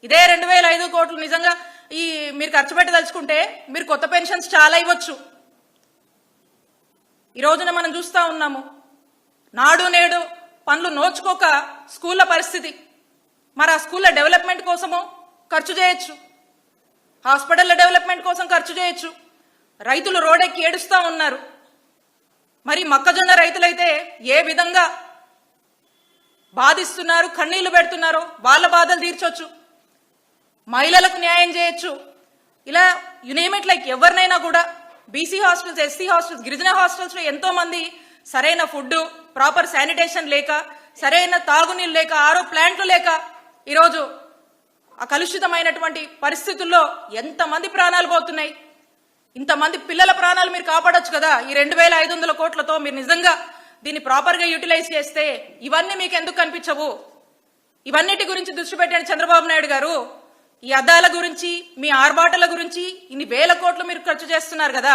ఇదే 2005 కోట్లు నిజంగా మీరు ఖర్చు పెట్టదలుచుకుంటే మీరు కొత్త పెన్షన్స్ చాలా ఇవ్వచ్చు. ఈ రోజున మనం చూస్తా ఉన్నాము, నాడు నేడు పనులు నోచుకోక స్కూళ్ళ పరిస్థితి. మరి ఆ స్కూళ్ళ డెవలప్మెంట్ కోసము ఖర్చు చేయొచ్చు, హాస్పిటల్ల డెవలప్మెంట్ కోసం ఖర్చు చేయొచ్చు. రైతులు రోడ్డెక్కి ఏడుస్తూ ఉన్నారు. మరి మొక్కజొన్న రైతులైతే ఏ విధంగా బాధిస్తున్నారు, కన్నీళ్లు పెడుతున్నారో వాళ్ళ బాధలు తీర్చొచ్చు, మహిళలకు న్యాయం చేయొచ్చు. ఇలా యునేమిట్ లైక్ ఎవరినైనా కూడా బీసీ హాస్టల్స్, ఎస్సీ హాస్టల్స్, గిరిజన హాస్టల్స్లో ఎంతో మంది సరైన ఫుడ్, ప్రాపర్ శానిటేషన్ లేక, సరైన తాగునీళ్ళు లేక, ఆరో ప్లాంట్లు లేక ఈరోజు ఆ కలుషితమైనటువంటి పరిస్థితుల్లో ఎంతమంది ప్రాణాలు పోతున్నాయి. ఇంతమంది పిల్లల ప్రాణాలు మీరు కాపాడొచ్చు కదా ఈ 2500 కోట్లతో. మీరు నిజంగా దీన్ని ప్రాపర్గా యూటిలైజ్ చేస్తే ఇవన్నీ మీకు ఎందుకు కనిపించవు? ఇవన్నిటి గురించి దృష్టి పెట్టండి చంద్రబాబు నాయుడు గారు. ఈ అద్దాల గురించి, మీ ఆర్భాటల గురించి ఇన్ని వేల కోట్లు మీరు ఖర్చు చేస్తున్నారు కదా.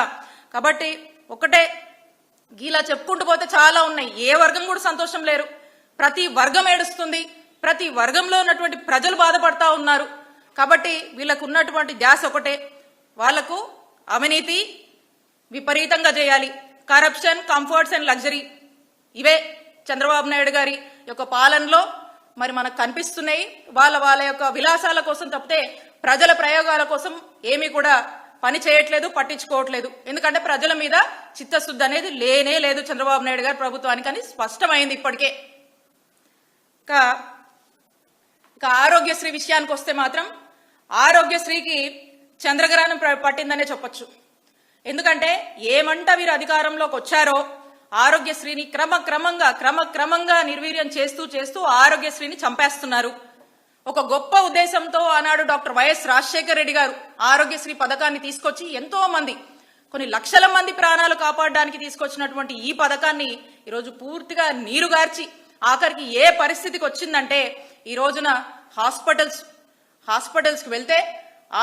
కాబట్టి ఒకటే, గీలా చెప్పుకుంటూ పోతే చాలా ఉన్నాయి. ఏ వర్గం కూడా సంతోషం లేరు, ప్రతి వర్గం ఏడుస్తుంది, ప్రతి వర్గంలో ఉన్నటువంటి ప్రజలు బాధపడతా ఉన్నారు. కాబట్టి వీళ్ళకు ఉన్నటువంటి ధ్యాస ఒకటే, వాళ్లకు అవినీతి విపరీతంగా చేయాలి, కరప్షన్, కంఫర్ట్స్ అండ్ లగ్జరీ, ఇవే చంద్రబాబు నాయుడు గారి యొక్క పాలనలో మరి మనకు కనిపిస్తున్నాయి. వాళ్ళ యొక్క విలాసాల కోసం తప్పితే ప్రజల ప్రయోగాల కోసం ఏమీ కూడా పని చేయట్లేదు, పట్టించుకోవట్లేదు. ఎందుకంటే ప్రజల మీద చిత్తశుద్ధి అనేది లేనే లేదు చంద్రబాబు నాయుడు గారి ప్రభుత్వానికి అని స్పష్టమైంది ఇప్పటికే. ఇక ఆరోగ్యశ్రీ విషయానికి వస్తే మాత్రం ఆరోగ్యశ్రీకి చంద్రగ్రహణం పట్టిందనే చెప్పొచ్చు. ఎందుకంటే ఏమంట వీరు అధికారంలోకి వచ్చారో ఆరోగ్యశ్రీని క్రమక్రమంగా నిర్వీర్యం చేస్తూ ఆరోగ్యశ్రీని చంపేస్తున్నారు. ఒక గొప్ప ఉద్దేశంతో ఆనాడు డాక్టర్ వైఎస్ రాజశేఖర రెడ్డి గారు ఆరోగ్యశ్రీ పథకాన్ని తీసుకొచ్చి ఎంతో మంది, కొన్ని లక్షల మంది ప్రాణాలు కాపాడడానికి తీసుకొచ్చినటువంటి ఈ పథకాన్ని ఈరోజు పూర్తిగా నీరుగార్చి ఆఖరికి ఏ పరిస్థితికి వచ్చిందంటే ఈ రోజున హాస్పిటల్స్కి వెళ్తే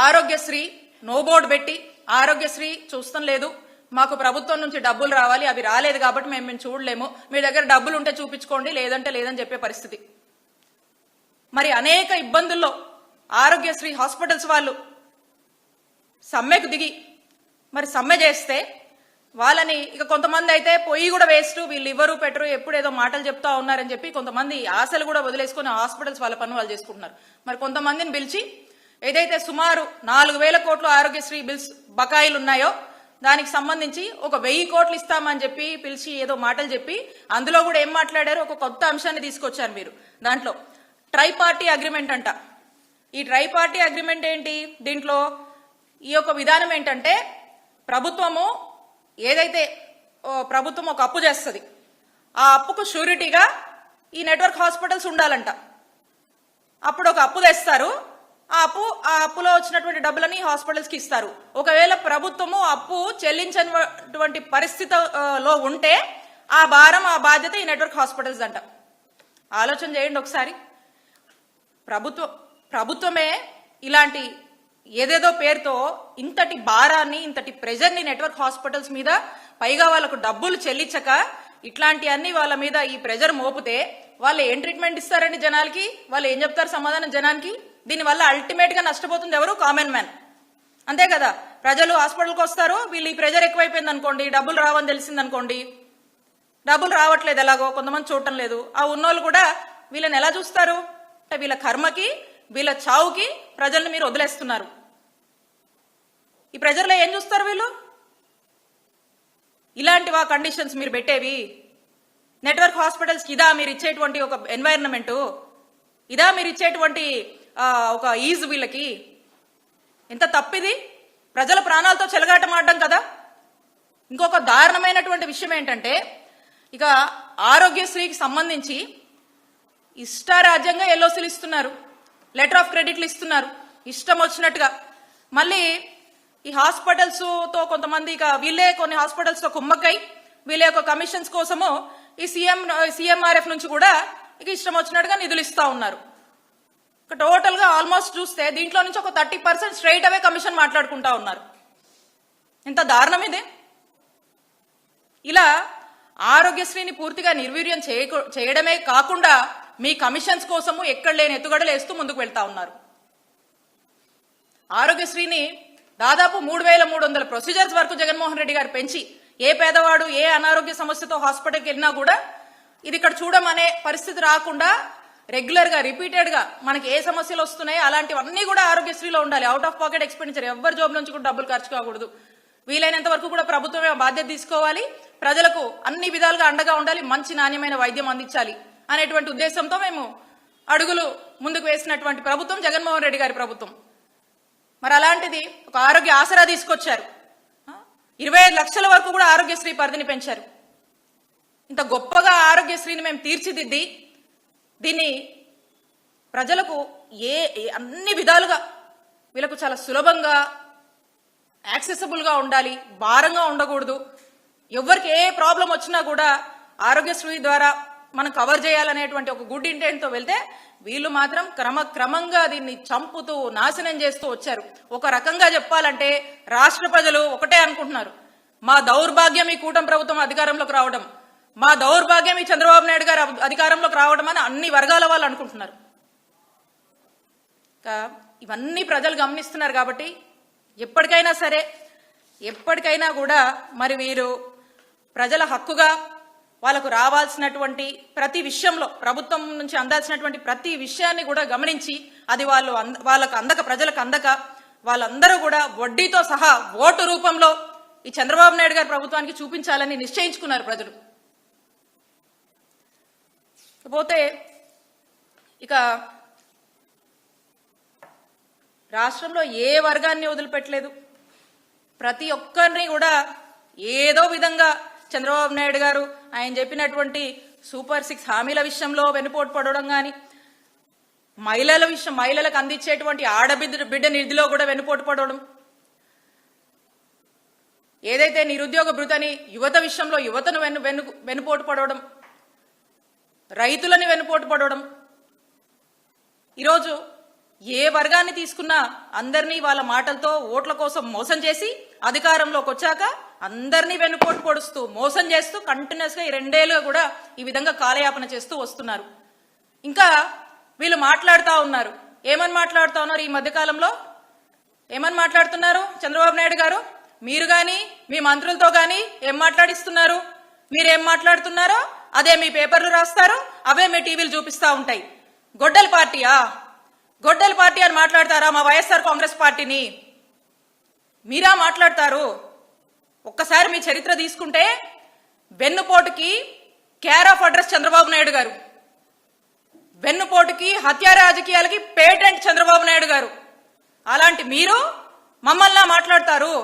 ఆరోగ్యశ్రీ నో బోర్డు పెట్టి ఆరోగ్యశ్రీ చూస్తాం లేదు, మాకు ప్రభుత్వం నుంచి డబ్బులు రావాలి, అవి రాలేదు కాబట్టి మేము చూడలేము, మీ దగ్గర డబ్బులు ఉంటే చూపించుకోండి, లేదంటే లేదని చెప్పే పరిస్థితి. మరి అనేక ఇబ్బందుల్లో ఆరోగ్యశ్రీ హాస్పిటల్స్ వాళ్ళు సమ్మెకు దిగి మరి సమ్మె చేస్తే వాళ్ళని ఇక కొంతమంది అయితే పొయ్యి కూడా వేస్ట్, వీళ్ళు ఇవ్వరు పెట్టరు, ఎప్పుడు ఏదో మాటలు చెప్తా ఉన్నారని చెప్పి కొంతమంది ఆశలు కూడా వదిలేసుకుని హాస్పిటల్స్ వాళ్ళ పని వాళ్ళు చేసుకుంటున్నారు. మరి కొంతమందిని పిలిచి ఏదైతే సుమారు 4000 కోట్లు ఆరోగ్యశ్రీ బిల్స్ బకాయిలు ఉన్నాయో దానికి సంబంధించి ఒక 1000 కోట్లు ఇస్తామని చెప్పి పిలిచి ఏదో మాటలు చెప్పి అందులో కూడా ఏం మాట్లాడారు, ఒక కొత్త అంశాన్ని తీసుకొచ్చారు మీరు. దాంట్లో ట్రై పార్టీ అగ్రిమెంట్ అంట. ఈ ట్రై పార్టీ అగ్రిమెంట్ ఏంటి? దీంట్లో ఈ యొక్క విధానం ఏంటంటే ప్రభుత్వము ఏదైతే ప్రభుత్వం ఒక అప్పు చేస్తుంది, ఆ అప్పుకు షూరిటీగా ఈ నెట్వర్క్ హాస్పిటల్స్ ఉండాలంట. అప్పుడు ఒక అప్పు తెస్తారు, ఆ అప్పులో వచ్చినటువంటి డబ్బులని హాస్పిటల్స్కి ఇస్తారు. ఒకవేళ ప్రభుత్వము అప్పు చెల్లించినటువంటి పరిస్థితిలో ఉంటే ఆ భారం, ఆ బాధ్యత ఈ నెట్వర్క్ హాస్పిటల్స్ అంట. ఆలోచన చేయండి ఒకసారి. ప్రభుత్వమే ఇలాంటి ఏదేదో పేరుతో ఇంతటి భారాన్ని, ఇంతటి ప్రెజర్ని నెట్వర్క్ హాస్పిటల్స్ మీద, పైగా వాళ్ళకు డబ్బులు చెల్లించక ఇట్లాంటి అన్ని వాళ్ళ మీద ఈ ప్రెజర్ మోపితే వాళ్ళు ఏం ట్రీట్మెంట్ ఇస్తారండి జనాలకి? వాళ్ళు ఏం చెప్తారు సమాధానం జనానికి? దీనివల్ల అల్టిమేట్ గా నష్టపోతుంది ఎవరు? Common man. అంతే కదా. ప్రజలు హాస్పిటల్కి వస్తారు, వీళ్ళు ఈ ప్రెజర్ ఎక్కువైపోయింది అనుకోండి, డబ్బులు రావని తెలిసింది అనుకోండి, డబ్బులు రావట్లేదు ఎలాగో కొంతమంది చూడటం లేదు, ఆ ఉన్నోళ్ళు కూడా వీళ్ళని ఎలా చూస్తారు అంటే వీళ్ళ కర్మకి, వీళ్ళ చావుకి ప్రజల్ని మీరు వదిలేస్తున్నారు. ఈ ప్రెజర్లో ఏం చూస్తారు వీళ్ళు? ఇలాంటివా కండిషన్స్ మీరు పెట్టేవి? నెట్వర్క్ హాస్పిటల్స్కి ఇదా మీరు ఇచ్చేటువంటి ఒక ఎన్వైరన్మెంటు? ఇదా మీరు ఇచ్చేటువంటి ఒక ఈజ్? వీళ్ళకి ఎంత తప్పిది! ప్రజల ప్రాణాలతో చెలగాటమాడడం కదా. ఇంకొక దారుణమైనటువంటి విషయం ఏంటంటే ఇక ఆరోగ్యశ్రీకి సంబంధించి ఇష్టారాజ్యంగా ఎల్ఓసీలు ఇస్తున్నారు, లెటర్ ఆఫ్ క్రెడిట్లు ఇస్తున్నారు ఇష్టం వచ్చినట్టుగా. మళ్ళీ ఈ హాస్పిటల్స్తో కొంతమంది ఇక వీళ్ళే కొన్ని హాస్పిటల్స్తో కుమ్మక్కై వీళ్ళ యొక్క కమిషన్స్ కోసము ఈ సీఎంఆర్ఎఫ్ నుంచి కూడా ఇక ఇష్టం వచ్చినట్టుగా నిధులు ఇస్తా ఉన్నారు. ఇక టోటల్గా ఆల్మోస్ట్ చూస్తే దీంట్లో నుంచి ఒక 30% స్ట్రైట్ అవే కమిషన్ మాట్లాడుకుంటా ఉన్నారు. ఎంత దారుణం ఇది! ఇలా ఆరోగ్యశ్రీని పూర్తిగా నిర్వీర్యం చేయడమే కాకుండా మీ కమిషన్స్ కోసము ఎక్కడ లేని ఎత్తుగడలు వేస్తూ ముందుకు వెళ్తా ఉన్నారు. ఆరోగ్యశ్రీని దాదాపు 3,300 ప్రొసీజర్స్ వరకు జగన్మోహన్ రెడ్డి గారు పెంచి ఏ పేదవాడు ఏ అనారోగ్య సమస్యతో హాస్పిటల్కి వెళ్ళినా కూడా ఇది ఇక్కడ చూడమనే పరిస్థితి రాకుండా రెగ్యులర్ గా రిపీటెడ్ గా మనకి ఏ సమస్యలు వస్తున్నాయో అలాంటివన్నీ కూడా ఆరోగ్యశ్రీలో ఉండాలి. అవుట్ ఆఫ్ పాకెట్ ఎక్స్పెండిచర్, ఎవరి జాబ్ నుంచి కూడా డబ్బులు ఖర్చు కాకూడదు. వీలైనంత వరకు కూడా ప్రభుత్వమే బాధ్యత తీసుకోవాలి. ప్రజలకు అన్ని విధాలుగా అండగా ఉండాలి, మంచి నాణ్యమైన వైద్యం అందించాలి అనేటువంటి ఉద్దేశంతో మేము అడుగులు ముందుకు వేసినటువంటి ప్రభుత్వం జగన్మోహన్ రెడ్డి గారి ప్రభుత్వం. మరి అలాంటిది ఒక ఆరోగ్య ఆసరా తీసుకొచ్చారు. 25 లక్షల వరకు కూడా ఆరోగ్యశ్రీ పరిధిని పెంచారు. ఇంత గొప్పగా ఆరోగ్యశ్రీని మేము తీర్చిదిద్ది దీన్ని ప్రజలకు అన్ని విధాలుగా వీళ్ళకు చాలా సులభంగా యాక్సెసిబుల్ గా ఉండాలి, భారంగా ఉండకూడదు. ఎవరికి ఏ ప్రాబ్లం వచ్చినా కూడా ఆరోగ్యశ్రీ ద్వారా మనం కవర్ చేయాలనేటువంటి ఒక గుడ్ ఇంటెంట్ తో వెళ్తే వీళ్ళు మాత్రం క్రమంగా దీన్ని చంపుతూ నాశనం చేస్తూ వచ్చారు. ఒక రకంగా చెప్పాలంటే రాష్ట్ర ప్రజలు ఒకటే అనుకుంటున్నారు, మా దౌర్భాగ్యం ఈ కూటమి ప్రభుత్వం అధికారంలోకి రావడం, మా దౌర్భాగ్యం ఈ చంద్రబాబు నాయుడు గారు అధికారంలోకి రావడం అని అన్ని వర్గాల వాళ్ళు అనుకుంటున్నారు. ఇవన్నీ ప్రజలు గమనిస్తున్నారు. కాబట్టి ఎప్పటికైనా కూడా మరి వీరు ప్రజల హక్కుగా వాళ్ళకు రావాల్సినటువంటి ప్రతి విషయంలో ప్రభుత్వం నుంచి అందాల్సినటువంటి ప్రతి విషయాన్ని కూడా గమనించి అది వాళ్ళకు అందక ప్రజలకు అందక వాళ్ళందరూ కూడా వడ్డీతో సహా ఓటు రూపంలో ఈ చంద్రబాబు నాయుడు గారి ప్రభుత్వానికి చూపించాలని నిశ్చయించుకున్నారు ప్రజలు. పోతే ఇక రాష్ట్రంలో ఏ వర్గాన్ని వదిలిపెట్టలేదు. ప్రతి ఒక్కరిని కూడా ఏదో విధంగా చంద్రబాబు నాయుడు గారు ఆయన చెప్పినటువంటి సూపర్ 6 హామీల విషయంలో వెనుపోటు పడడం కానీ, మహిళలకు అందించేటువంటి ఆడబిడ్డ నిధిలో కూడా వెనుపోటు పడడం, ఏదైతే నిరుద్యోగ భృతని యువత విషయంలో యువతను వెనుపోటు పడడం, రైతులని వెనుపోటు పడడం, ఈరోజు ఏ వర్గాన్ని తీసుకున్నా అందరినీ వాళ్ళ మాటలతో ఓట్ల కోసం మోసం చేసి అధికారంలోకి వచ్చాక అందరినీ వెనుపోటు పొడుస్తూ మోసం చేస్తూ కంటిన్యూస్ గా ఈ 2 ఏళ్లుగా కూడా ఈ విధంగా కాలయాపన చేస్తూ వస్తున్నారు. ఇంకా వీళ్ళు మాట్లాడుతూ ఉన్నారు. ఏమని మాట్లాడుతూ ఉన్నారు? ఈ మధ్యకాలంలో ఏమని మాట్లాడుతున్నారు చంద్రబాబు నాయుడు గారు? మీరు గాని మీ మంత్రులతో గాని ఏం మాట్లాడిస్తున్నారు? మీరేం మాట్లాడుతున్నారో అదే మీ పేపర్లు రాస్తారు, అవే మీ టీవీలు చూపిస్తా ఉంటాయి. గొడ్డల పార్టీ అని మాట్లాడతారా మా వైఎస్ఆర్ కాంగ్రెస్ పార్టీని? మీరా మాట్లాడతారు? ఒక్కసారి మీ చరిత్ర తీసుకుంటే వెన్నుపోటుకి care of address Chandrababu Naidu గారు, వెన్నుపోటుకి హత్య రాజకీయాలకి పేటెంట్ చంద్రబాబు నాయుడు గారు. అలాంటి మీరు మమ్మల్ని మాట్లాడతారు?